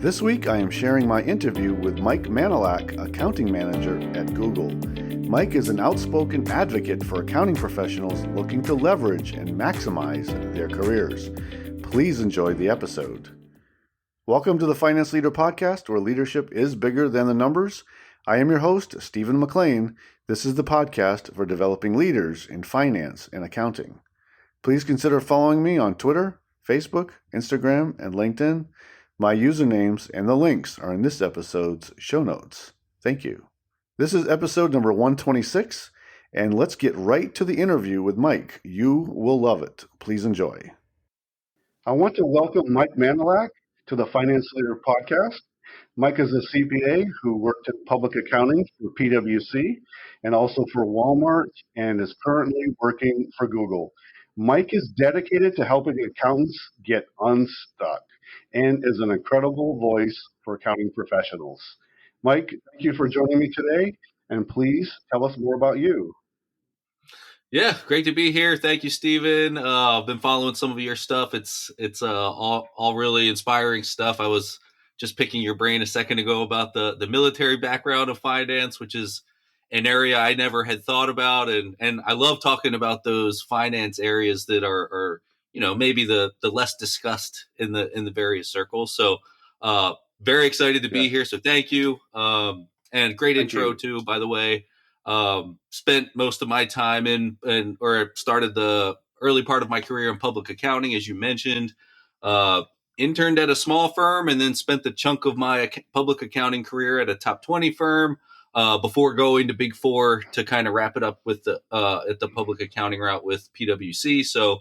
This week, I am sharing my interview with Mike Manalac, accounting manager at Google. Mike is an outspoken advocate for accounting professionals looking to leverage and maximize their careers. Please enjoy the episode. Welcome to the Finance Leader Podcast, where leadership is bigger than the numbers. I am your host, Stephen McLean. This is the podcast for developing leaders in finance and accounting. Please consider following me on Twitter, Facebook, Instagram, and LinkedIn. My usernames and the links are in this episode's show notes. Thank you. This is episode number 126, and let's get right to the interview with Mike. You will love it. Please enjoy. I want to welcome Mike Manalac to the Finance Leader Podcast. Mike is a CPA who worked in public accounting for PwC and also for Walmart and is currently working for Google. Mike is dedicated to helping accountants get unstuck and is an incredible voice for accounting professionals. Mike, thank you for joining me today, and please tell us more about you. Yeah, great to be here. Thank you, Stephen. I've been following some of your stuff. It's all really inspiring stuff. I was just picking your brain a second ago about the military background of finance, which is an area I never had thought about, and I love talking about those finance areas that are maybe the less discussed in the various circles. So very excited to be here. So thank you. And great intro too, by the way. Spent most of my time or started the early part of my career in public accounting, as you mentioned. Interned at a small firm and then spent the chunk of my public accounting career at a top 20 firm before going to Big Four to kind of wrap it up with at the public accounting route with PwC. So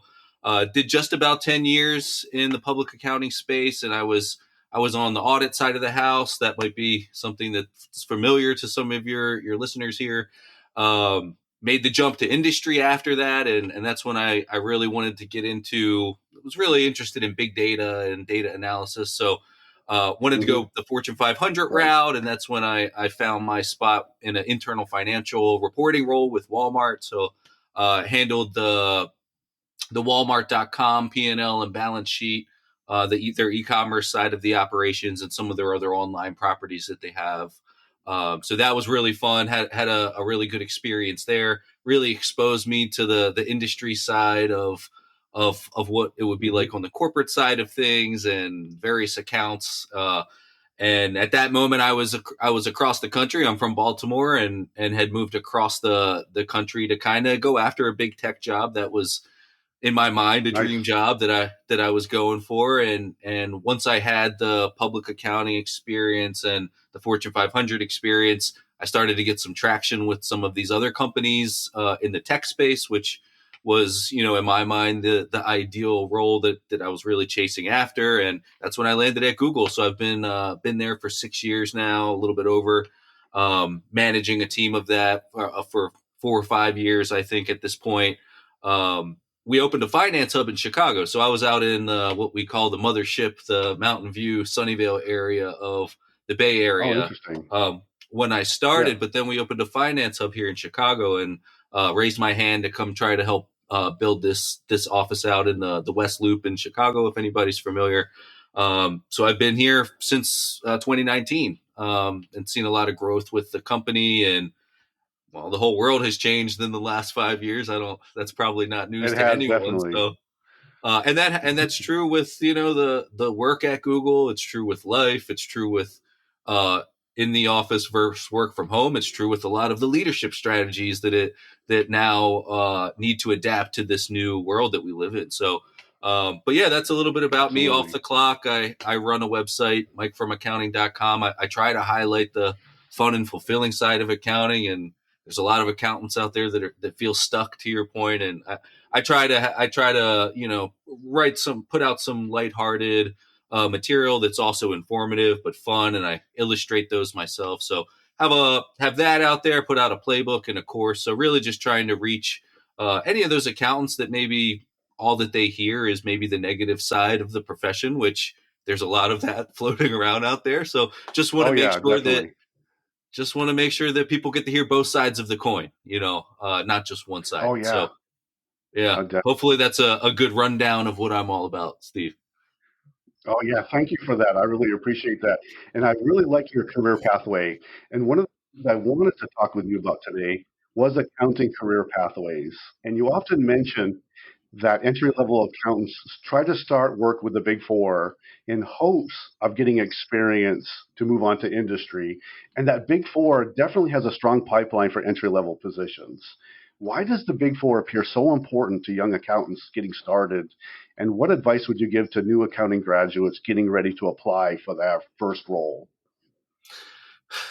did just about 10 years in the public accounting space, and I was on the audit side of the house. That might be something that's familiar to some of your listeners here. Made the jump to industry after that, and that's when I really wanted to get into. Was really interested in big data and data analysis. So wanted to go the Fortune 500 route, and that's when I found my spot in an internal financial reporting role with Walmart. So handled the Walmart.com P&L and balance sheet, their e-commerce side of the operations, and some of their other online properties that they have. So that was really fun. Had a really good experience there. Really exposed me to the industry side of what it would be like on the corporate side of things and various accounts. And at that moment, I was across the country. I'm from Baltimore and had moved across the country to kind of go after a big tech job that was, in my mind, a dream job that I was going for. And once I had the public accounting experience and the Fortune 500 experience, I started to get some traction with some of these other companies in the tech space, which was, in my mind, the ideal role that I was really chasing after. And that's when I landed at Google. So I've been there for 6 years now, a little bit over, managing a team of that for 4 or 5 years, I think, at this point. We opened a finance hub in Chicago. So I was out in what we call the mothership, the Mountain View, Sunnyvale area of the Bay Area. Oh, interesting. When I started, but then we opened a finance hub here in Chicago and raised my hand to come try to help build this office out in the West Loop in Chicago, if anybody's familiar. So I've been here since 2019 and seen a lot of growth with the company, and well, the whole world has changed in the last 5 years. That's probably not news to anyone. Definitely. So, and that's true with, the work at Google. It's true with life. It's true with, in the office versus work from home. It's true with a lot of the leadership strategies that now need to adapt to this new world that we live in. So, but yeah, that's a little bit about me off the clock. I run a website, mikefromaccounting.com. I try to highlight the fun and fulfilling side of accounting, and there's a lot of accountants out there that feel stuck, to your point. And I try to put out some lighthearted material that's also informative but fun, and I illustrate those myself. So have that out there, put out a playbook and a course. So really just trying to reach any of those accountants that maybe all that they hear is maybe the negative side of the profession, which there's a lot of that floating around out there. So just want to make sure that people get to hear both sides of the coin, not just one side. Oh, yeah. So yeah, hopefully that's a good rundown of what I'm all about, Steve. Oh, yeah. Thank you for that. I really appreciate that. And I really like your career pathway. And one of the things I wanted to talk with you about today was accounting career pathways. And you often mention that entry level accountants try to start work with the big four in hopes of getting experience to move on to industry. And that big four definitely has a strong pipeline for entry level positions. Why does the big four appear so important to young accountants getting started? And what advice would you give to new accounting graduates getting ready to apply for that first role?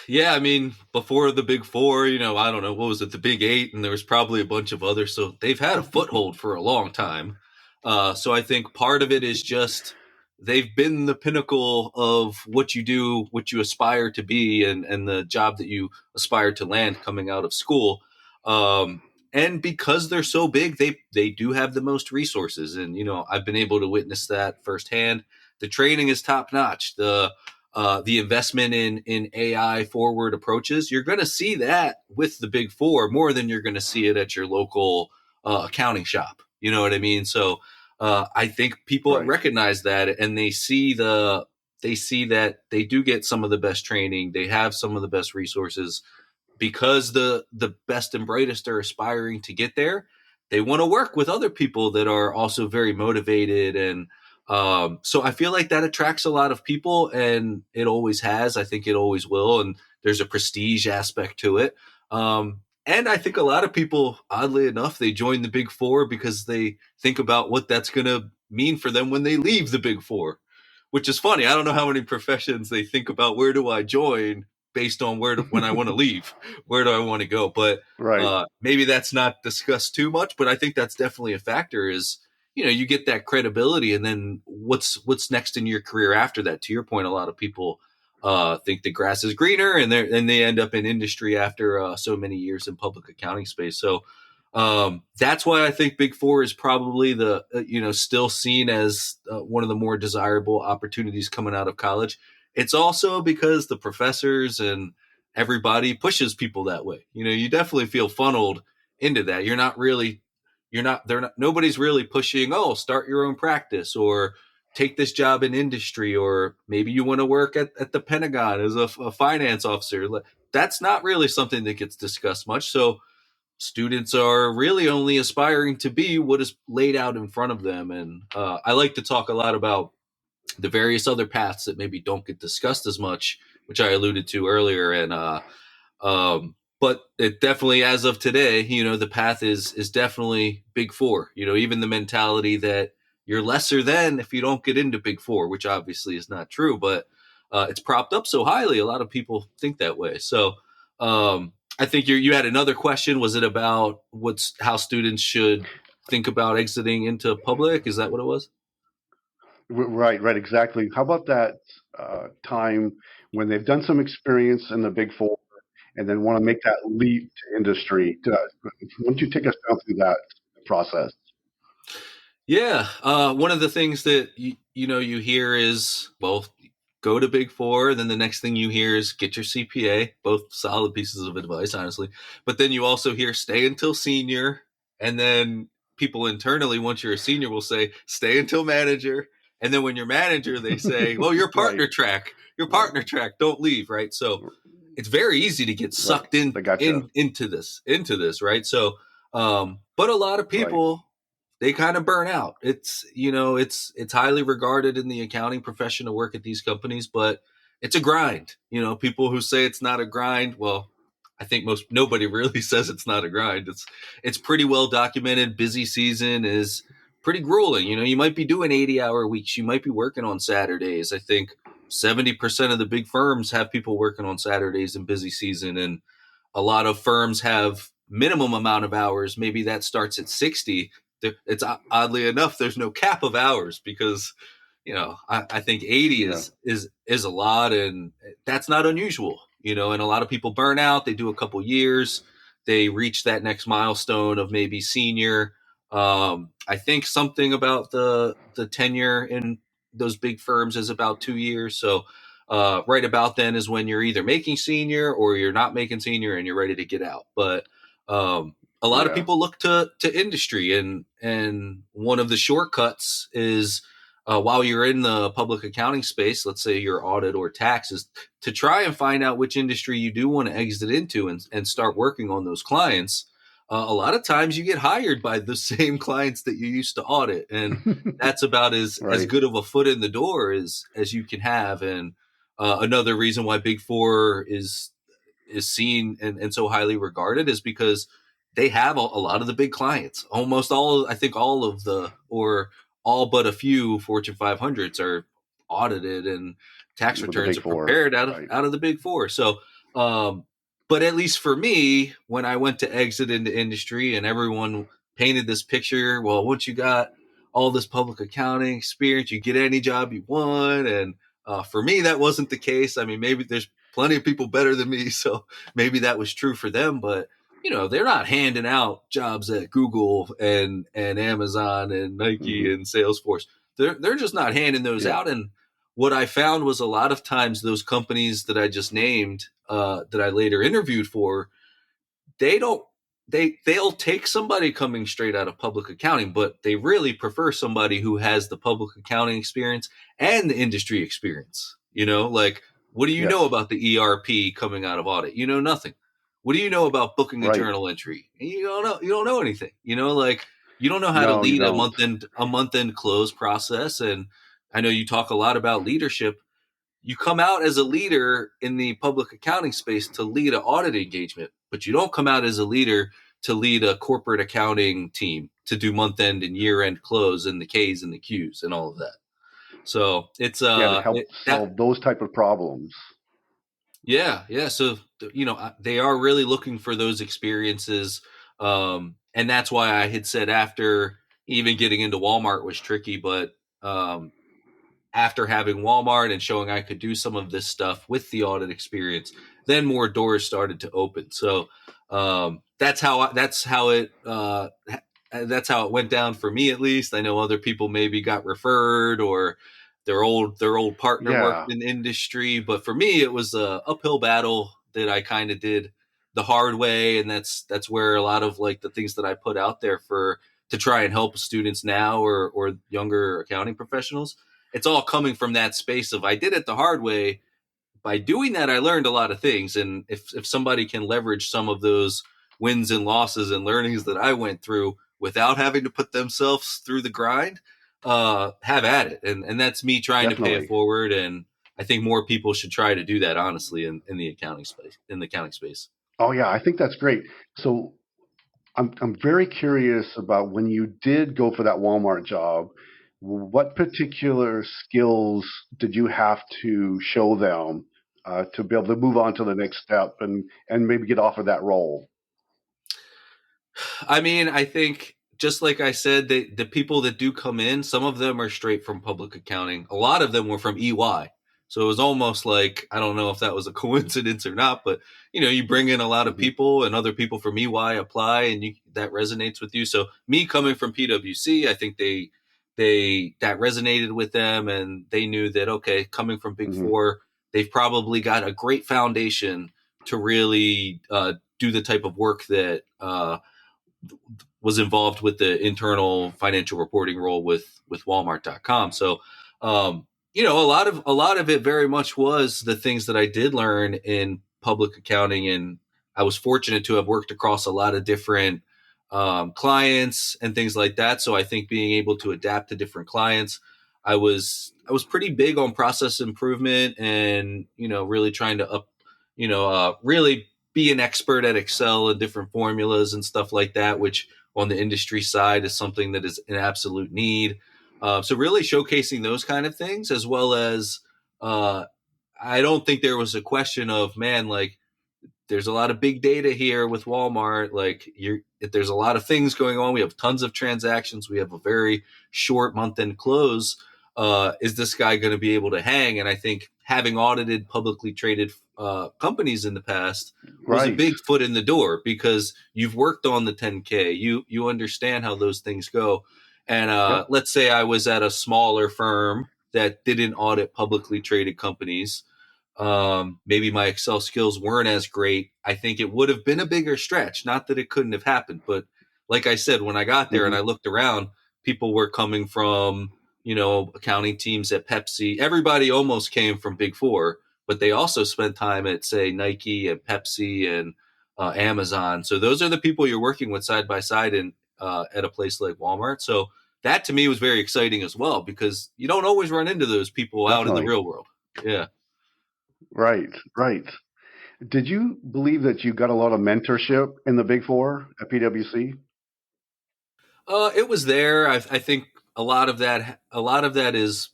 Yeah, I mean, before the big four, I don't know, what was it, the big eight, and there was probably a bunch of others. So they've had a foothold for a long time. So I think part of it is just they've been the pinnacle of what you do, what you aspire to be, and the job that you aspire to land coming out of school. And because they're so big, they do have the most resources. And, I've been able to witness that firsthand. The training is top notch. The investment in AI forward approaches, you're going to see that with the big four more than you're going to see it at your local accounting shop. You know what I mean? So I think people Right. recognize that, and they see that they do get some of the best training. They have some of the best resources because the best and brightest are aspiring to get there. They want to work with other people that are also very motivated, and so I feel like that attracts a lot of people, and it always has. I think it always will, and there's a prestige aspect to it. And I think a lot of people, oddly enough, they join the big four because they think about what that's going to mean for them when they leave the big four, which is funny. I don't know how many professions they think about where do I join based on when I want to leave, where do I want to go? But Right. maybe that's not discussed too much. But I think that's definitely a factor. Is you get that credibility, and then what's next in your career after that? To your point, a lot of people think the grass is greener, and they end up in industry after so many years in public accounting space. So that's why I think Big Four is probably the still seen as one of the more desirable opportunities coming out of college. It's also because the professors and everybody pushes people that way. You definitely feel funneled into that. They're not, nobody's really pushing, oh, start your own practice or take this job in industry, or maybe you want to work at the Pentagon as a finance officer. That's not really something that gets discussed much. So students are really only aspiring to be what is laid out in front of them. And I like to talk a lot about the various other paths that maybe don't get discussed as much, which I alluded to earlier. And but it definitely, as of today, the path is definitely big four. Even the mentality that you're lesser than if you don't get into big four, which obviously is not true, but it's propped up so highly. A lot of people think that way. So I think you had another question. Was it about how students should think about exiting into public? Is that what it was? Right. Right. Exactly. How about that time when they've done some experience in the big four and then want to make that leap to industry? Why don't you take us down through that process? Yeah, one of the things that you hear is, well, go to Big Four. Then the next thing you hear is get your CPA. Both solid pieces of advice, honestly. But then you also hear stay until senior, and then people internally, once you're a senior, will say stay until manager. And then when you're manager, they say, well, Right. your Right. partner track, don't leave, right? So it's very easy to get Right. sucked in, I gotcha. into this, right? So, but a lot of Right. people, they kind of burn out. It's highly regarded in the accounting profession to work at these companies, but it's a grind. People who say it's not a grind, well, I think nobody really says it's not a grind. It's pretty well documented. Busy season is pretty grueling. You might be doing 80-hour weeks. You might be working on Saturdays. I think 70% of the big firms have people working on Saturdays in busy season, and a lot of firms have minimum amount of hours. Maybe that starts at 60. It's oddly enough, there's no cap of hours because I think 80 Yeah. is a lot, and that's not unusual. And a lot of people burn out. They do a couple years, they reach that next milestone of maybe senior. I think something about the tenure in those big firms is about 2 years. So right about then is when you're either making senior or you're not making senior and you're ready to get out. But a lot of Yeah. people look to industry, and one of the shortcuts is while you're in the public accounting space, let's say your audit or taxes, to try and find out which industry you do want to exit into and start working on those clients. A lot of times you get hired by the same clients that you used to audit. And that's about as Right. good of a foot in the door as you can have. And another reason why Big Four is seen and so highly regarded is because they have a lot of the big clients. Almost all, I think all of the, or all but a few Fortune 500s are audited and tax With the returns big are four. prepared Right. out of the Big Four. So, but at least for me, when I went to exit into industry and everyone painted this picture, well, once you got all this public accounting experience, you get any job you want. And for me, that wasn't the case. I mean, maybe there's plenty of people better than me, so maybe that was true for them. But they're not handing out jobs at Google and Amazon and Nike Hmm. and Salesforce. They're just not handing those Yeah. out. And what I found was a lot of times those companies that I just named, that I later interviewed for, they don't they'll take somebody coming straight out of public accounting, but they really prefer somebody who has the public accounting experience and the industry experience. Like, what do you Yes. know about the ERP coming out of audit? You know nothing. What do you know about booking a Right. journal entry? You don't know anything. Like, you don't know how to No, you lead don't. a month end close process. And I know you talk a lot about leadership. You come out as a leader in the public accounting space to lead an audit engagement, but you don't come out as a leader to lead a corporate accounting team to do month end and year end close and the K's and the Q's and all of that. So it's Yeah, to help that solve those type of problems. yeah. So they are really looking for those experiences, and that's why I had said after even getting into Walmart was tricky, but after having Walmart and showing I could do some of this stuff with the audit experience, then more doors started to open. So that's how it went down for me, at least. I know other people maybe got referred or their old partner worked Yeah. in industry, but for me it was a uphill battle that I kind of did the hard way, and that's where a lot of like the things that I put out there for to try and help students now or younger accounting professionals, it's all coming from that space of I did it the hard way. By doing that, I learned a lot of things. And if somebody can leverage some of those wins and losses and learnings that I went through without having to put themselves through the grind, have at it. And that's me trying to pay it Definitely. forward. And I think more people should try to do that, honestly, in the accounting space, Oh yeah, I think that's great. So I'm very curious about when you did go for that Walmart job, what particular skills did you have to show them to be able to move on to the next step and maybe get offered that role? I mean, I think just like I said, the people that do come in, some of them are straight from public accounting. A lot of them were from EY. So it was almost like, I don't know if that was a coincidence or not, but you bring in a lot of Hmm. people and other people from EY apply and that resonates with you. So me coming from PwC, I think they that resonated with them and they knew that, okay, coming from Big Hmm. Four, they've probably got a great foundation to really do the type of work that was involved with the internal financial reporting role with Walmart.com. So, a lot of it very much was the things that I did learn in public accounting, and I was fortunate to have worked across a lot of different clients and things like that. So I think being able to adapt to different clients, I was pretty big on process improvement and really trying to really be an expert at Excel and different formulas and stuff like that, which on the industry side is something that is an absolute need. So really showcasing those kind of things, as well as uh, I don't think there was a question of, man, like there's a lot of big data here with Walmart. Like there's a lot of things going on. We have tons of transactions. We have a very short month end close. Is this guy going to be able to hang? And I think having audited publicly traded companies in the past was a Right. big foot in the door because you've worked on the 10K. You understand how those things go. And Yep. let's say I was at a smaller firm that didn't audit publicly traded companies. Maybe my Excel skills weren't as great. I think it would have been a bigger stretch. Not that it couldn't have happened, but like I said, when I got there and Hmm. I looked around, people were coming from accounting teams at Pepsi. Everybody almost came from Big Four, but they also spent time at, say, Nike and Pepsi and Amazon. So those are the people you're working with side by side in at a place like Walmart. So that to me was very exciting as well, because you don't always run into those people out in the Definitely. real world. Yeah. Right, right. Did you believe that you got a lot of mentorship in the Big Four at PwC? It was there. I think a lot of that is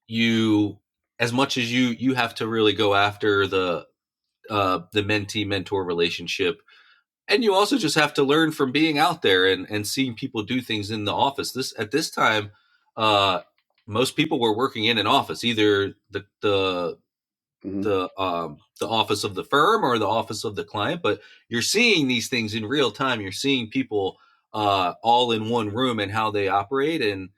you, as much as you have to really go after the mentee mentor relationship, and you also just have to learn from being out there and seeing people do things in the office. This time, uh, most people were working in an office, either Hmm. the office of the firm or the office of the client. But you're seeing these things in real time. You're seeing people all in one room and how they operate, and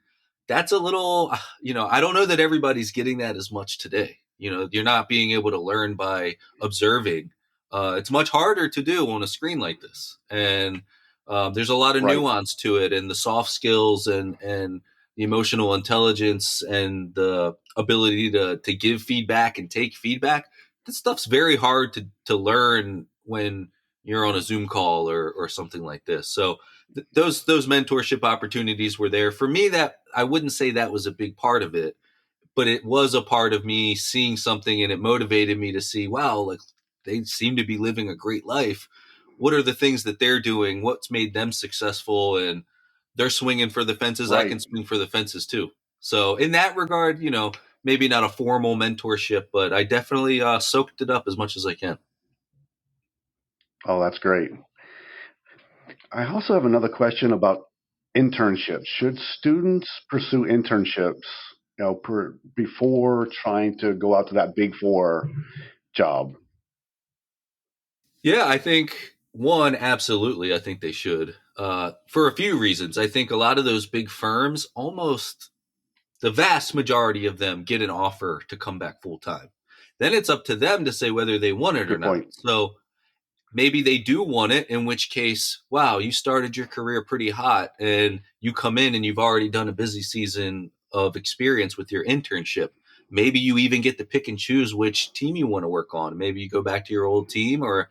that's a little, I don't know that everybody's getting that as much today. You're not being able to learn by observing. It's much harder to do on a screen like this, and there's a lot of Right, nuance to it, and the soft skills and the emotional intelligence and the ability to give feedback and take feedback. This stuff's very hard to learn when you're on a Zoom call or something like this. So those mentorship opportunities were there for me. That I wouldn't say that was a big part of it, but it was a part of me seeing something, and it motivated me to see, wow, like they seem to be living a great life. What are the things that they're doing? What's made them successful? And they're swinging for the fences. I right. can swing for the fences too. So in that regard, maybe not a formal mentorship, but I definitely soaked it up as much as I can. Oh, that's great. I also have another question about internships. Should students pursue internships, before trying to go out to that Big Four job? Yeah, I think one, absolutely. I think they should, for a few reasons. I think a lot of those big firms, almost the vast majority of them, get an offer to come back full time. Then it's up to them to say whether they want it or Good not. point. So maybe they do want it, in which case, wow, you started your career pretty hot and you come in and you've already done a busy season of experience with your internship. Maybe you even get to pick and choose which team you want to work on. Maybe you go back to your old team, or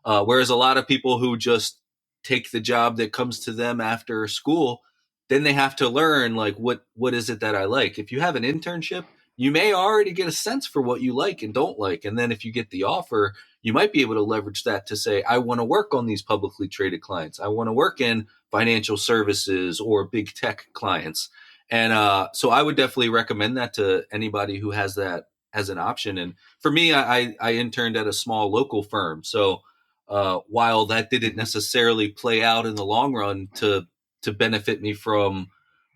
whereas a lot of people who just take the job that comes to them after school, then they have to learn, like, what is it that I like. If you have an internship, you may already get a sense for what you like and don't like, and then if you get the offer, you might be able to leverage that to say, I want to work on these publicly traded clients. I want to work in financial services or big tech clients. And so I would definitely recommend that to anybody who has that as an option. And for me, I interned at a small local firm. So while that didn't Hmm. necessarily play out in the long run to benefit me from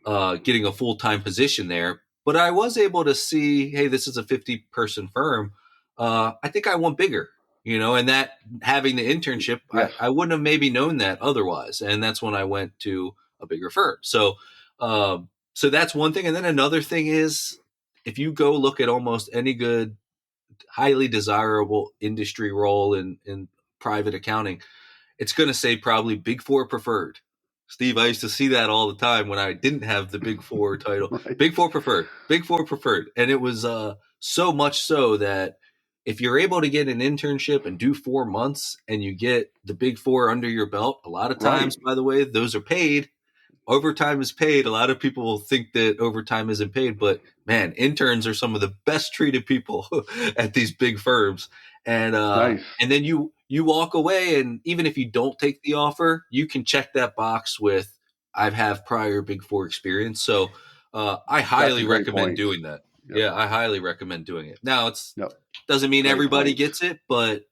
getting a full time position there, but I was able to see, hey, this is a 50-person firm. I think I want bigger, and that, having the internship, I, Yes. I wouldn't have maybe known that otherwise. And that's when I went to a bigger firm. So that's one thing. And then another thing is, if you go look at almost any good, highly desirable industry role in private accounting, it's going to say probably Big Four preferred. Steve, I used to see that all the time when I didn't have the Big Four title. Right. Big Four preferred, Big Four preferred. And it was so much so that if you're able to get an internship and do 4 months and you get the Big Four under your belt, a lot of Right. times, by the way, those are paid. Overtime is paid. A lot of people think that overtime isn't paid, but man, interns are some of the best treated people at these big firms. Nice. And then you walk away, and even if you don't take the offer, you can check that box with, I've have prior Big Four experience. So I That's a highly great recommend point. doing that. Yep. Yeah, I highly recommend doing it. Now, it's Yep. doesn't mean Great everybody point. gets it, but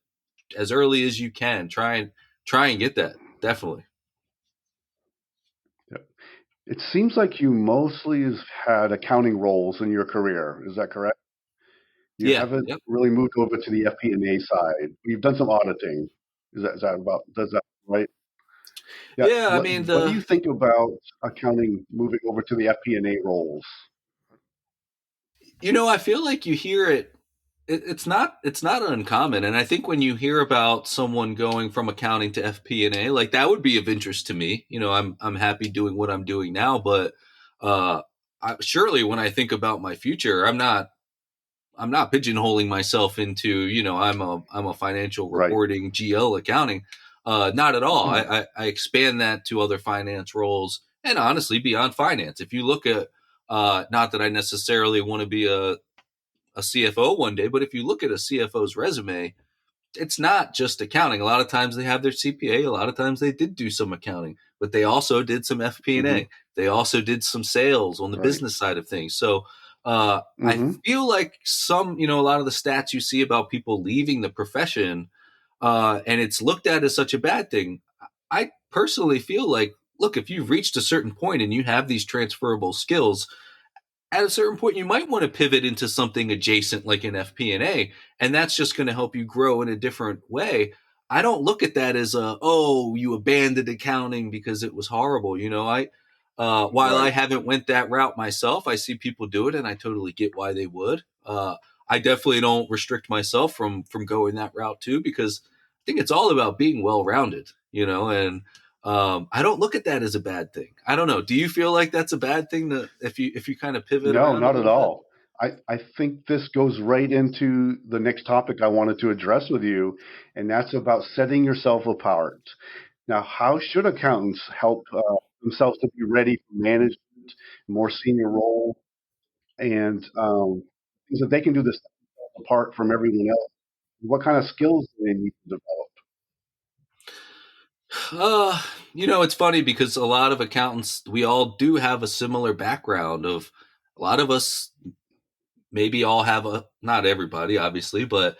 as early as you can, try and get that. Definitely. Yep. It seems like you mostly has had accounting roles in your career. Is that correct? You Yeah. haven't Yep. really moved over to the FP&A side. You've done some auditing. Is that about, does that right? Yeah. Yeah. I mean, What do you think about accounting moving over to the FP&A roles? I feel like you hear it. It's not uncommon, and I think when you hear about someone going from accounting to FP&A, like, that would be of interest to me. I'm happy doing what I'm doing now, but uh, surely when I think about my future, I'm not pigeonholing myself into, I'm a financial Right. reporting, GL accounting. Not at all. I expand that to other finance roles and honestly beyond finance. If you look at, not that I necessarily want to be a CFO one day, but if you look at a CFO's resume, it's not just accounting. A lot of times they have their CPA. A lot of times they did do some accounting, but they also did some Mm-hmm. FP&A. They also did some sales on the Right. business side of things. So I Mm-hmm. feel like a lot of the stats you see about people leaving the profession, and it's looked at as such a bad thing. I personally feel like, look, if you've reached a certain point and you have these transferable skills, at a certain point you might want to pivot into something adjacent like an FP&A, and that's just going to help you grow in a different way. I don't look at that as you abandoned accounting because it was horrible. While I Right. haven't went that route myself, I see people do it and I totally get why they would. I definitely don't restrict myself from going that route too, because I think it's all about being well-rounded, and I don't look at that as a bad thing. I don't know. Do you feel like that's a bad thing to if you kind of pivot No, around a not at little bit? all. I think this goes right into the next topic I wanted to address with you, and that's about setting yourself apart. Now, how should accountants help themselves to be ready for management, more senior role, and things that they can do this apart from everyone else? What kind of skills do they need to develop? Uh, it's funny because a lot of accountants, we all do have a similar background of a lot of us maybe all have not everybody obviously, but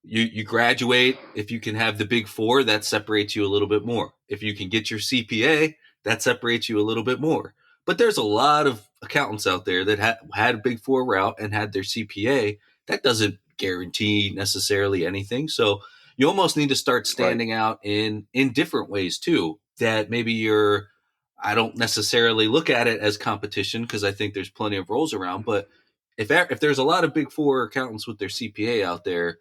you graduate. If you can have the big four, that separates you a little bit more. If you can get your CPA, that separates you a little bit more. But there's a lot of accountants out there that had a big four route and had their CPA. That doesn't guarantee necessarily anything. So you almost need to start Right. standing out in different ways too. That maybe you're I don't necessarily look at it as competition because I think there's plenty of roles around. But if there's a lot of big four accountants with their CPA out there,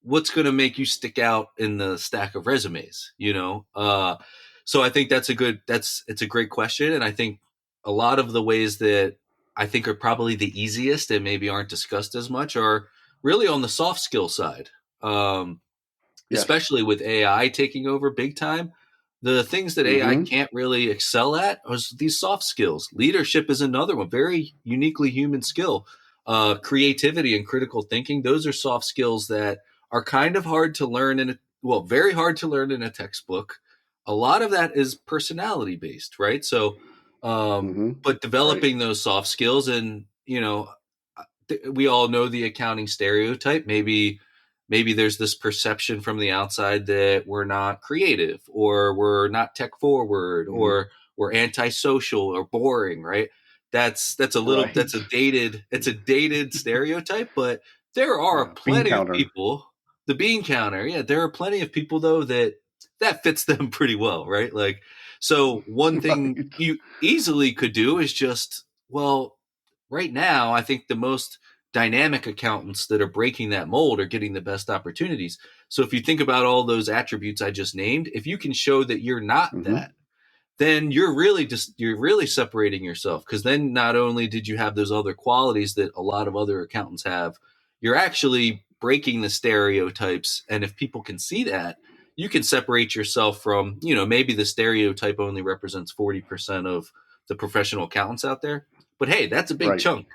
what's going to make you stick out in the stack of resumes, so I think it's a great question, and I think a lot of the ways that I think are probably the easiest and maybe aren't discussed as much are really on the soft skill side. um, Yes. Especially with AI taking over big time. The things that AI Mm-hmm. can't really excel at are these soft skills. Leadership is another one, very uniquely human skill. Creativity and critical thinking; those are soft skills that are kind of hard to learn very hard to learn in a textbook. A lot of that is personality based, right? So, Mm-hmm. but Right. developing those soft skills, and we all know the accounting stereotype. Maybe there's this perception from the outside that we're not creative or we're not tech forward Mm-hmm. or we're antisocial or boring, right? Right. It's a dated stereotype, but there are Yeah. Bean plenty of counter. people, the bean counter, yeah, there are plenty of people though that fits them pretty well, right? Like, so one thing Right. you easily could do is just, well, right now I think the most dynamic accountants that are breaking that mold are getting the best opportunities. So if you think about all those attributes I just named, if you can show that you're not Mm-hmm. that, then you're really separating yourself, because then not only did you have those other qualities that a lot of other accountants have, you're actually breaking the stereotypes. And if people can see that, you can separate yourself from, maybe the stereotype only represents 40% of the professional accountants out there. But hey, that's a big Right. chunk.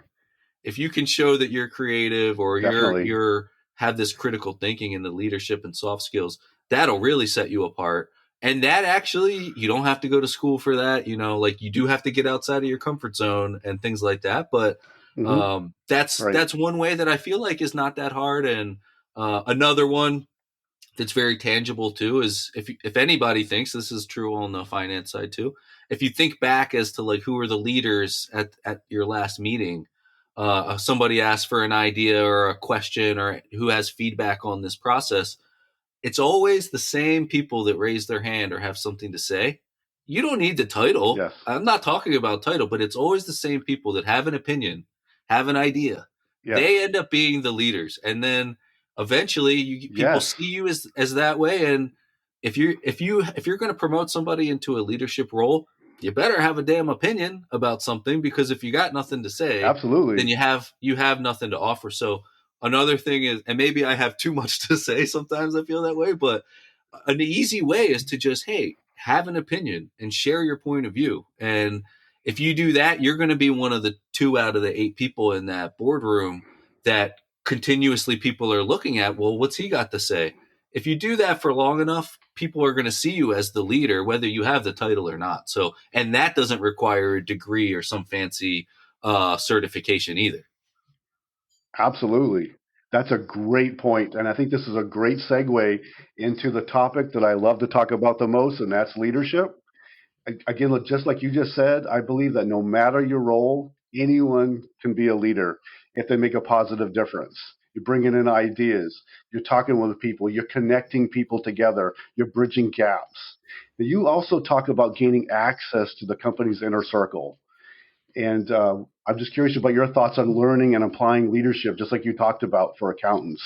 If you can show that you're creative or Definitely. you're have this critical thinking and the leadership and soft skills, that'll really set you apart. And that actually, you don't have to go to school for that. Like, you do have to get outside of your comfort zone and things like that. But Mm-hmm. Right. that's one way that I feel like is not that hard. And another one that's very tangible too is, if anybody thinks, this is true on the finance side too, if you think back as to like who are the leaders at your last meeting, somebody asks for an idea or a question or who has feedback on this process, it's always the same people that raise their hand or have something to say. You don't need the title. Yes. I'm not talking about title, but it's always the same people that have an opinion, have an idea. Yes. They end up being the leaders, and then eventually, people Yes. see you as that way. And if you're going to promote somebody into a leadership role, you better have a damn opinion about something, because if you got nothing to say, then Absolutely. you have nothing to offer. So another thing is, and maybe I have too much to say sometimes, I feel that way, but an easy way is to just, hey, have an opinion and share your point of view. And if you do that, you're going to be one of the 2 out of the 8 people in that boardroom that continuously people are looking at. Well, what's he got to say? If you do that for long enough, people are going to see you as the leader, whether you have the title or not. So, and that doesn't require a degree or some fancy certification either. Absolutely. That's a great point. And I think this is a great segue into the topic that I love to talk about the most, and that's leadership. Again, just like you just said, I believe that no matter your role, anyone can be a leader if they make a positive difference. You're bringing in ideas, you're talking with people, you're connecting people together, you're bridging gaps. You also talk about gaining access to the company's inner circle. And I'm just curious about your thoughts on learning and applying leadership, just like you talked about for accountants.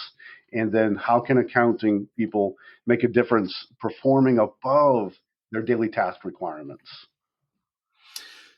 And then how can accounting people make a difference performing above their daily task requirements?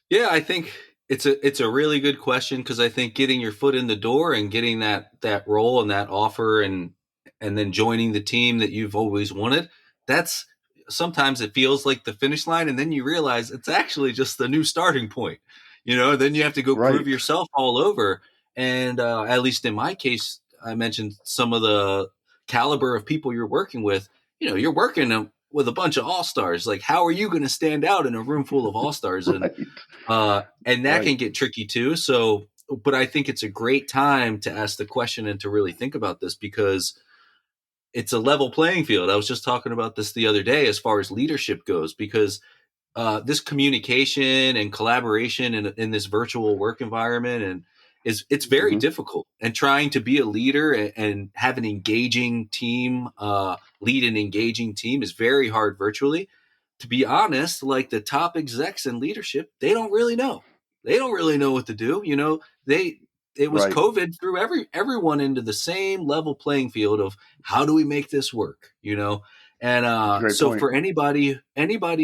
Yeah, I think it's a really good question, because I think getting your foot in the door and getting that role and that offer, and then joining the team that you've always wanted, that's sometimes it feels like the finish line, and then you realize it's actually just the new starting point. Then you have to go prove Right. yourself all over. And at least in my case, I mentioned some of the caliber of people you're working with. You're working with a bunch of all stars. Like, how are you going to stand out in a room full of all stars? And Right. and that Right. can get tricky too. So, but I think it's a great time to ask the question and to really think about this, because it's a level playing field. I was just talking about this the other day as far as leadership goes, because this communication and collaboration in this virtual work environment, and it's very Hmm. difficult. And trying to be a leader and have an engaging team, lead an engaging team, is very hard virtually. To be honest, like the top execs in leadership, they don't really know. They don't really know what to do. They it was Right. COVID threw everyone into the same level playing field of how do we make this work. And That's a great so point. for anybody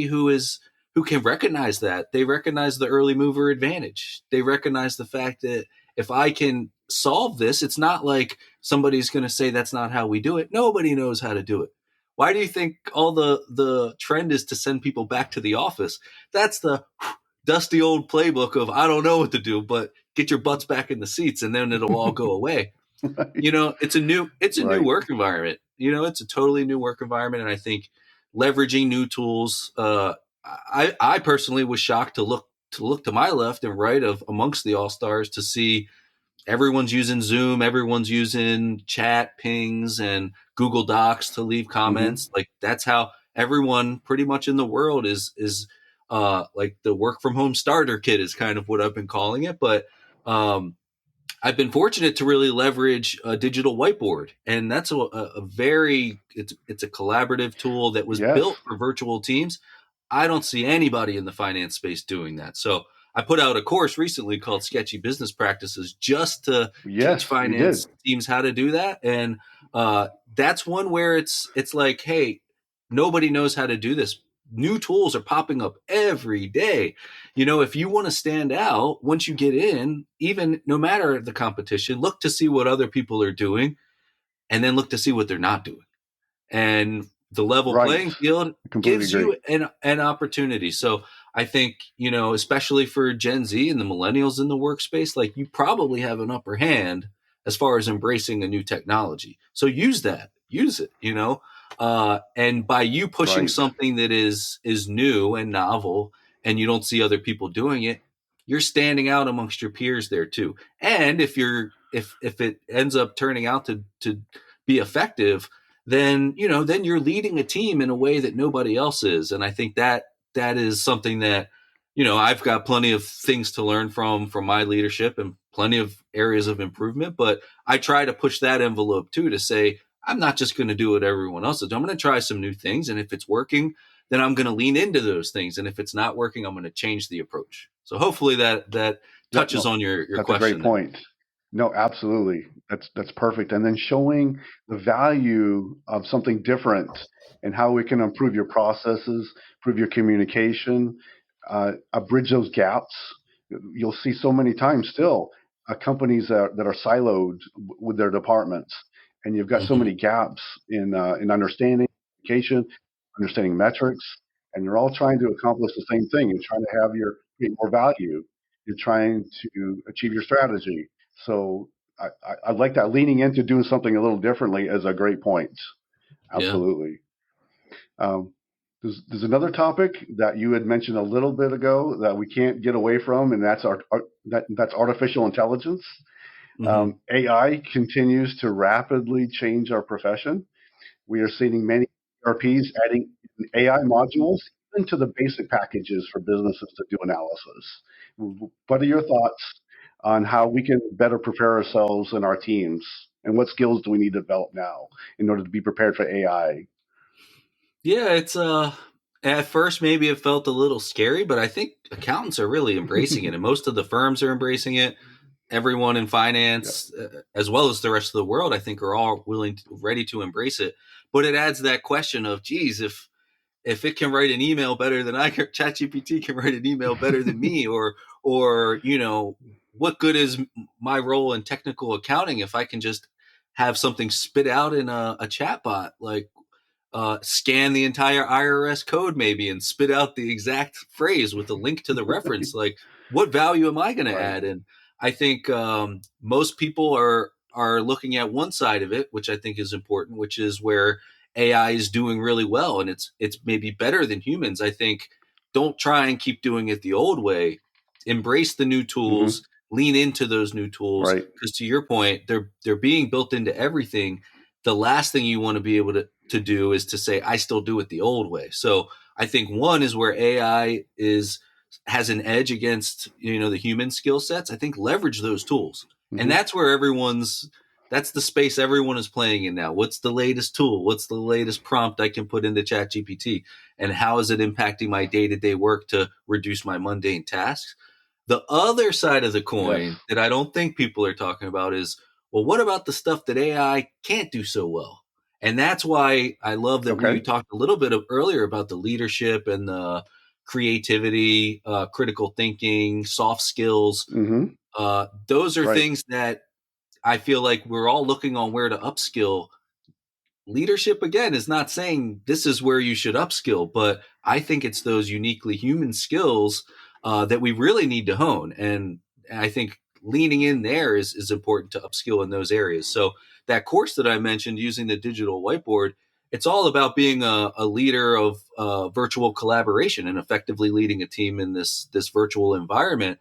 who can recognize that, they recognize the early mover advantage. They recognize the fact that if I can solve this, it's not like somebody's going to say that's not how we do it. Nobody knows how to do it. Why do you think all the trend is to send people back to the office? That's the dusty old playbook of, I don't know what to do, but get your butts back in the seats and then it'll all go away. Right. It's a new Right. work environment. It's a totally new work environment. And I think leveraging new tools, I personally was shocked to look to my left and right of amongst the all stars to see everyone's using Zoom, everyone's using chat pings and Google Docs to leave Hmm. comments. Like, that's how everyone pretty much in the world is like the work from home starter kit is kind of what I've been calling it. But I've been fortunate to really leverage a digital whiteboard, and that's a very it's a collaborative tool that was Yes. built for virtual teams. I don't see anybody in the finance space doing that. So I put out a course recently called Sketchy Business Practices, just to teach Yes, you did. finance teams how to do that. And that's one where it's like, hey, nobody knows how to do this. New tools are popping up every day. If you want to stand out, once you get in, even no matter the competition, look to see what other people are doing, and then look to see what they're not doing. And the level Right. playing field I completely gives agree. you an opportunity. So I think, especially for Gen Z and the millennials in the workspace, like, you probably have an upper hand as far as embracing a new technology. So use it, and by you pushing Right. something that is new and novel, and you don't see other people doing it, you're standing out amongst your peers there too. And if it ends up turning out to be effective, then you're leading a team in a way that nobody else is. And I think that is something that, I've got plenty of things to learn from my leadership and plenty of areas of improvement, but I try to push that envelope too, to say, I'm not just going to do what everyone else is. I'm going to try some new things, and if it's working, then I'm going to lean into those things, and if it's not working, I'm going to change the approach. So hopefully that Yeah, touches no, on your that's a great question there. point. No, absolutely. That's perfect. And then showing the value of something different and how we can improve your processes, improve your communication, bridge those gaps. You'll see so many times still companies that are siloed with their departments, and you've got so Hmm. many gaps in understanding communication, understanding metrics, and you're all trying to accomplish the same thing. You're trying to create more value. You're trying to achieve your strategy. So I like that leaning into doing something a little differently is a great point. Yeah. Absolutely. Um, there's another topic that you had mentioned a little bit ago that we can't get away from, and that's artificial intelligence. Hmm. AI continues to rapidly change our profession. We are seeing many ERPs adding AI modules into the basic packages for businesses to do analysis. What are your thoughts on how we can better prepare ourselves and our teams, and what skills do we need to develop now in order to be prepared for AI? Yeah, it's at first maybe it felt a little scary, but I think accountants are really embracing it, and most of the firms are embracing it. Everyone in Yeah. finance, as well as the rest of the world, I think are all ready to embrace it. But it adds that question of, geez, if it can write an email better than I can, ChatGPT can write an email better than me, or what good is my role in technical accounting if I can just have something spit out in a chatbot? Like, scan the entire IRS code maybe and spit out the exact phrase with a link to the reference. Like, what value am I going to Right. add? And I think most people are looking at one side of it, which I think is important, which is where AI is doing really well, and it's maybe better than humans. I think don't try and keep doing it the old way. Embrace the new tools. Hmm. Lean into those new tools Right. because, to your point, they're being built into everything. The last thing you want to be able to do is to say I still do it the old way. So I think one is where AI is has an edge against the human skill sets. I think leverage those tools, and Hmm. that's where that's the space everyone is playing in now. What's the latest tool? What's the latest prompt I can put into ChatGPT, and how is it impacting my day to day work to reduce my mundane tasks? The other side of the Yes. coin that I don't think people are talking about is, well, what about the stuff that AI can't do so well? And that's why I love that we Okay. talked a little bit earlier about the leadership and the creativity, critical thinking, soft skills. Hmm. Those are Right. things that I feel like we're all looking on where to upskill. Leadership again is not saying this is where you should upskill, but I think it's those uniquely human skills that we really need to hone. And I think leaning in there is important to upskill in those areas. So that course that I mentioned using the digital whiteboard, it's all about being a leader of virtual collaboration and effectively leading a team in this virtual environment.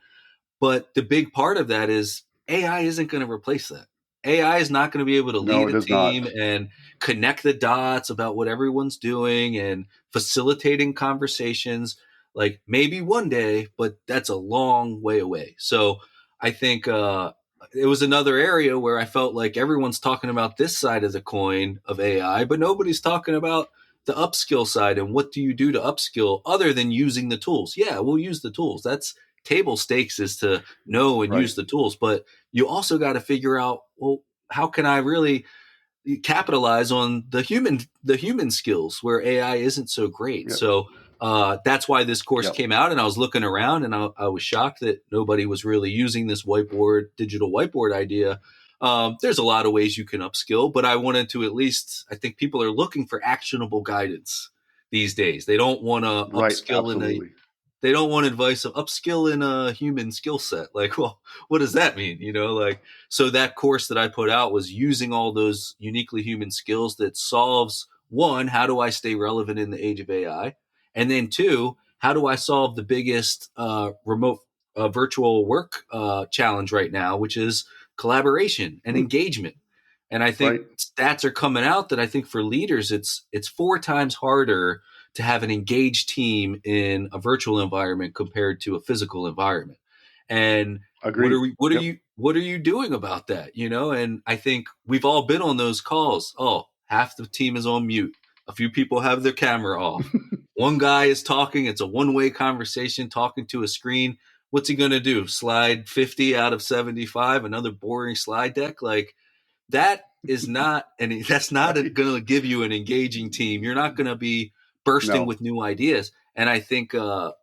But the big part of that is AI isn't going to replace that. AI is not going to be able to No, lead it a is not. team and connect the dots about what everyone's doing and facilitating conversations. Like maybe one day, but that's a long way away. So I think it was another area where I felt like everyone's talking about this side of the coin of AI, but nobody's talking about the upskill side and what do you do to upskill other than using the tools. Yeah, we'll use the tools. That's table stakes is to know and Right. use the tools, but you also got to figure out, well, how can I really capitalize on the human skills where AI isn't so great. Yep. So that's why this course Yep. came out, and I was looking around, and I was shocked that nobody was really using this digital whiteboard idea. There's a lot of ways you can upskill, but I wanted to at least. I think people are looking for actionable guidance these days. They don't want to Right. upskill in a Absolutely. they don't want advice of upskill in a human skill set. Like, well, what does that mean? Like, so that course that I put out was using all those uniquely human skills that solves one, how do I stay relevant in the age of AI? And then two, how do I solve the biggest remote virtual work challenge right now, which is collaboration and Hmm. engagement. And I think Right. stats are coming out that I think for leaders, it's 4 times harder to have an engaged team in a virtual environment compared to a physical environment. And what are Agreed. we what are Yep. you what are you doing about that? And I think we've all been on those calls. Oh, half the team is on mute. A few people have their camera off. One guy is talking, it's a one-way conversation talking to a screen. What's he going to do? Slide 50 out of 75, another boring slide deck? Like that is not and that's not Right. going to give you an engaging team. You're not going to be bursting No. with new ideas. And I think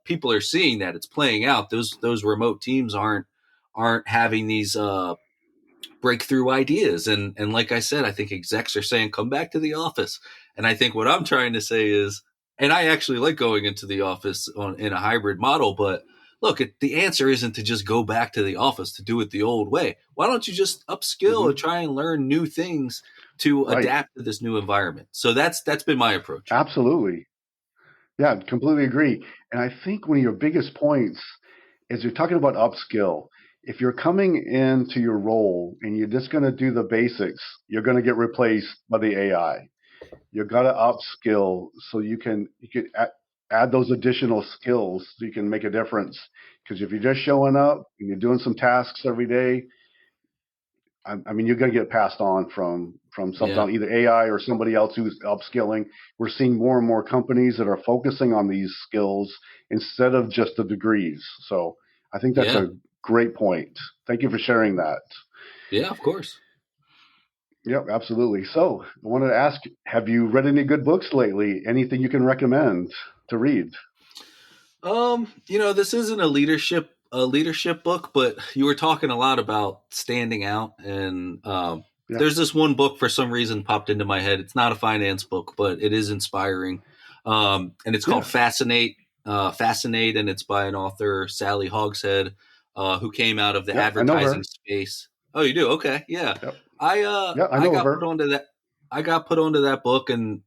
people are seeing that it's playing out. Those remote teams aren't having these breakthrough ideas. And like I said, I think execs are saying, come back to the office. And I think what I'm trying to say is, and I actually like going into the office in a hybrid model, but look, the answer isn't to just go back to the office to do it the old way. Why don't you just upskill and try and learn new things to Right. adapt to this new environment? So that's been my approach. Absolutely. Yeah, completely agree. And I think one of your biggest points is you're talking about upskill. If you're coming into your role and you're just going to do the basics, you're going to get replaced by the AI. You got to upskill so you can add those additional skills so you can make a difference. Because if you're just showing up and you're doing some tasks every day, I mean, you're going to get passed on from something Yeah. on either AI or somebody else who's upskilling. We're seeing more and more companies that are focusing on these skills instead of just the degrees. So I think that's Yeah. a great point. Thank you for sharing that. Yeah, of course. Yep, absolutely. So I wanted to ask, have you read any good books lately? Anything you can recommend to read? This isn't a leadership book, but you were talking a lot about standing out, and Yeah, there's this one book for some reason popped into my head. It's not a finance book, but it is inspiring, and it's called yeah, Fascinate, and it's by an author, Sally Hogshead, who came out of the yeah. I know advertising her. space. Oh, you do? Okay, yeah. Yep. I Yeah, I I know of got put her. onto that. I got put onto that book, and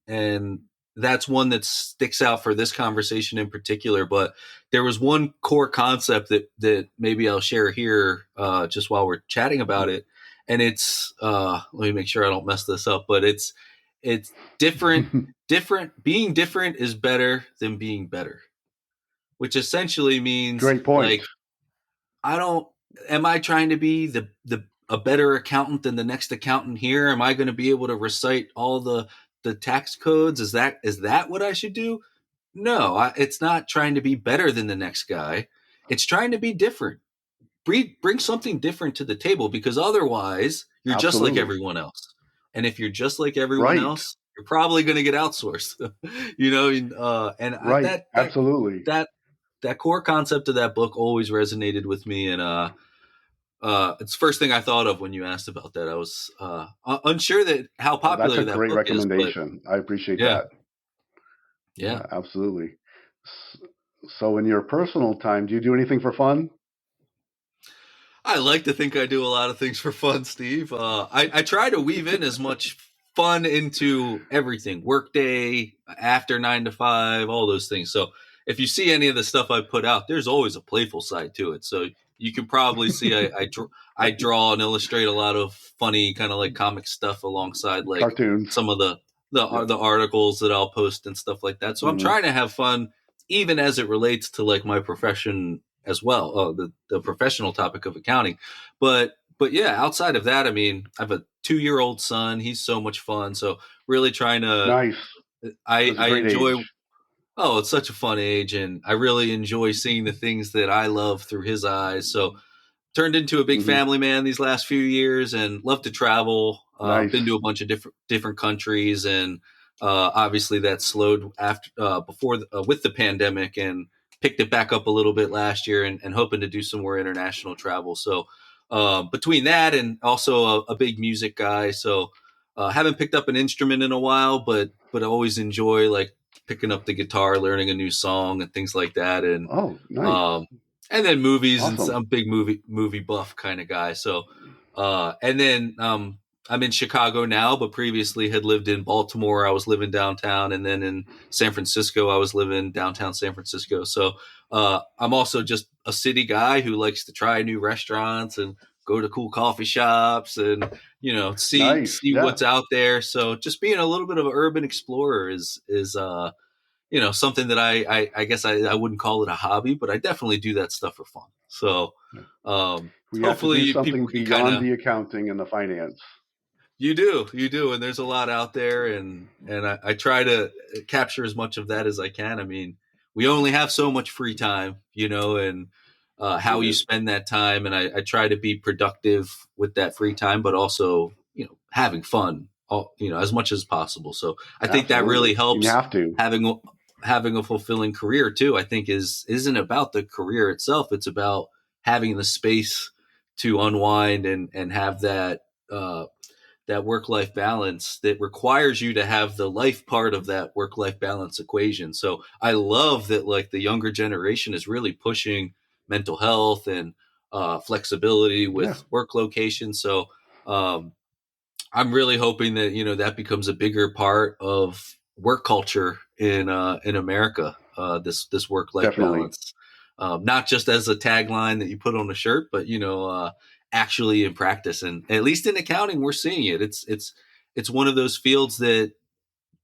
that's one that sticks out for this conversation in particular. But there was one core concept that maybe I'll share here, just while we're chatting about it, and it's let me make sure I don't mess this up, but it's different. Different being different is better than being better, which essentially means Great point. like I don't. Am I trying to be the a better accountant than the next accountant here? Am I going to be able to recite all the tax codes? Is that what I should do? No, it's not trying to be better than the next guy. It's trying to be different. Bring something different to the table, because otherwise you're just like Absolutely. everyone else. And if you're just like everyone Right. else, you're probably going to get outsourced. Right. That Absolutely. that that core concept of that book always resonated with me, and it's the first thing I thought of when you asked about that. I was unsure that how That's a popular that great book is, but recommendation. I appreciate yeah, that. yeah. Yeah, absolutely. S- So, in your personal time, do you do anything for fun? I like to think I do a lot of things for fun, Steve. I try to weave in as much fun into everything, workday, after 9 to 5, all those things. So if you see any of the stuff I put out, there's always a playful side to it. So you can probably see I draw and illustrate a lot of funny kind of like comic stuff alongside like Cartoons. some of Yep. the articles that I'll post and stuff like that. So I'm Hmm. trying to have fun even as it relates to like my profession as well, the professional topic of accounting. But yeah, outside of that, I mean, I have a 2-year-old son. He's so much fun. So really trying to, Nice. That's a I great age. enjoy. Oh, it's such a fun age, and I really enjoy seeing the things that I love through his eyes. So turned into a big Hmm. family man these last few years, and love to travel. Nice. Been to a bunch of different countries, and obviously that slowed after with the pandemic, and picked it back up a little bit last year, and hoping to do some more international travel. So between that and also a big music guy, so haven't picked up an instrument in a while, but I always enjoy like picking up the guitar, learning a new song, and things like that, Oh, nice. um, and then movies, and Awesome. some big movie buff kind of guy. So, and then I'm in Chicago now, but previously had lived in Baltimore. I was living downtown, and then in San Francisco, I was living downtown San Francisco. So I'm also just a city guy who likes to try new restaurants and go to cool coffee shops, and see Nice. see Yeah. what's out there. So just being a little bit of an urban explorer is something that I guess I wouldn't call it a hobby, but I definitely do that stuff for fun. So We have to do hopefully people something can kind beyond of, the accounting and the finance. you do, and there's a lot out there, and I try to capture as much of that as I can. I mean, we only have so much free time, and We how you do. spend that time, and I try to be productive with that free time, but also having fun, as much as possible. So I think that really Absolutely. You helps have to. having having a fulfilling career too, I think isn't about the career itself. It's about having the space to unwind and have that work-life balance that requires you to have the life part of that work-life balance equation. So I love that like the younger generation is really pushing mental health and flexibility with work location. So um, I'm really hoping that that becomes a bigger part of work culture in America. This work-life Definitely. balance, not just as a tagline that you put on a shirt, but actually in practice. And at least in accounting, we're seeing it. It's one of those fields that,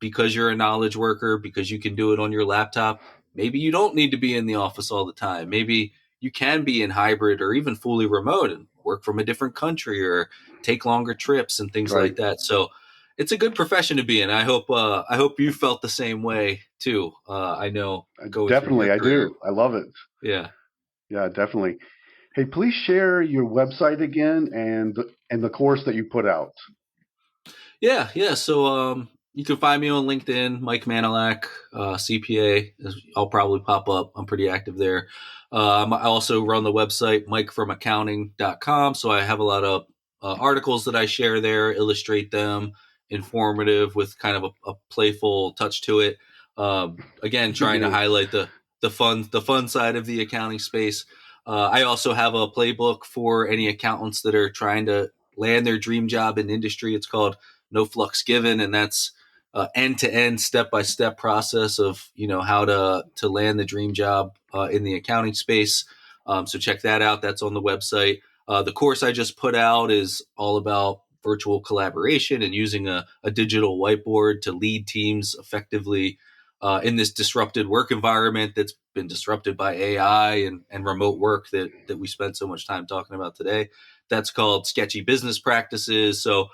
because you're a knowledge worker, because you can do it on your laptop, maybe you don't need to be in the office all the time. Maybe you can be in hybrid or even fully remote and work from a different country or take longer trips and things Right. like that. So it's a good profession to be in. I hope you felt the same way too. I know going through your Definitely, I career. do. I love it. Yeah. Yeah, definitely. Hey, please share your website again and the course that you put out. Yeah. So you can find me on LinkedIn, Mike Manalac, CPA. I'll probably pop up. I'm pretty active there. I also run the website mikefromaccounting.com. So I have a lot of articles that I share there, illustrate them, informative with kind of a playful touch to it. Again, trying to highlight the fun side of the accounting space. I also have a playbook for any accountants that are trying to land their dream job in industry. It's called No Flux Given, and that's end-to-end, step-by-step process of how to land the dream job in the accounting space. So check that out. That's on the website. The course I just put out is all about virtual collaboration and using a digital whiteboard to lead teams effectively in this disrupted work environment that's been disrupted by AI and remote work that we spent so much time talking about today. That's called Sketchy Business Practices. So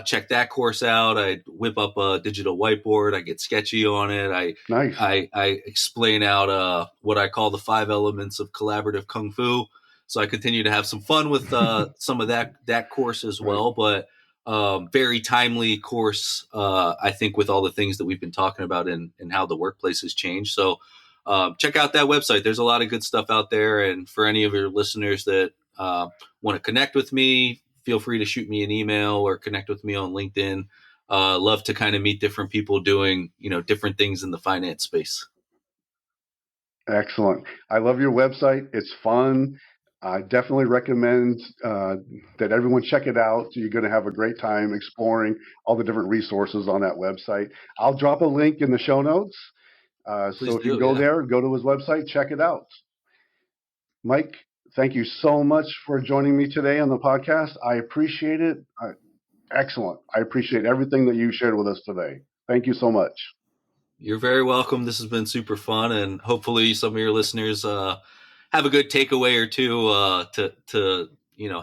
check that course out. I whip up a digital whiteboard. I get sketchy on it. Nice. I explain out what I call the 5 elements of collaborative kung fu. So I continue to have some fun with some of that course as well. But very timely course, I think, with all the things that we've been talking about and how the workplace has changed. So check out that website. There's a lot of good stuff out there. And for any of your listeners that want to connect with me, feel free to shoot me an email or connect with me on LinkedIn. Love to kind of meet different people doing, different things in the finance space. Excellent. I love your website. It's fun. I definitely recommend that everyone check it out. You're going to have a great time exploring all the different resources on that website. I'll drop a link in the show notes. So if you go there, go to his website, check it out. Mike, thank you so much for joining me today on the podcast. I appreciate it. Excellent. I appreciate everything that you shared with us today. Thank you so much. You're very welcome. This has been super fun, and hopefully some of your listeners have a good takeaway or two to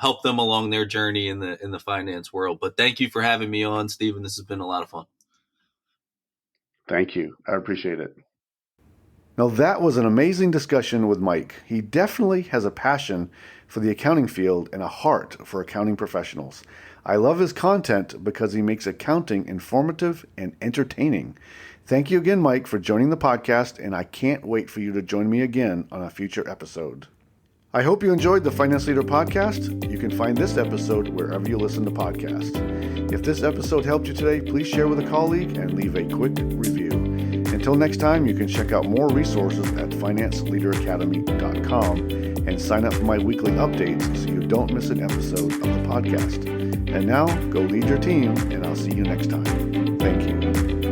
help them along their journey in the finance world. But thank you for having me on, Stephen. This has been a lot of fun. Thank you. I appreciate it. Now that was an amazing discussion with Mike. He definitely has a passion for the accounting field and a heart for accounting professionals. I love his content because he makes accounting informative and entertaining. Thank you again, Mike, for joining the podcast, and I can't wait for you to join me again on a future episode. I hope you enjoyed the Finance Leader Podcast. You can find this episode wherever you listen to podcasts. If this episode helped you today, please share with a colleague and leave a quick review. Until next time, you can check out more resources at financeleaderacademy.com and sign up for my weekly updates so you don't miss an episode of the podcast. And now, go lead your team, and I'll see you next time. Thank you.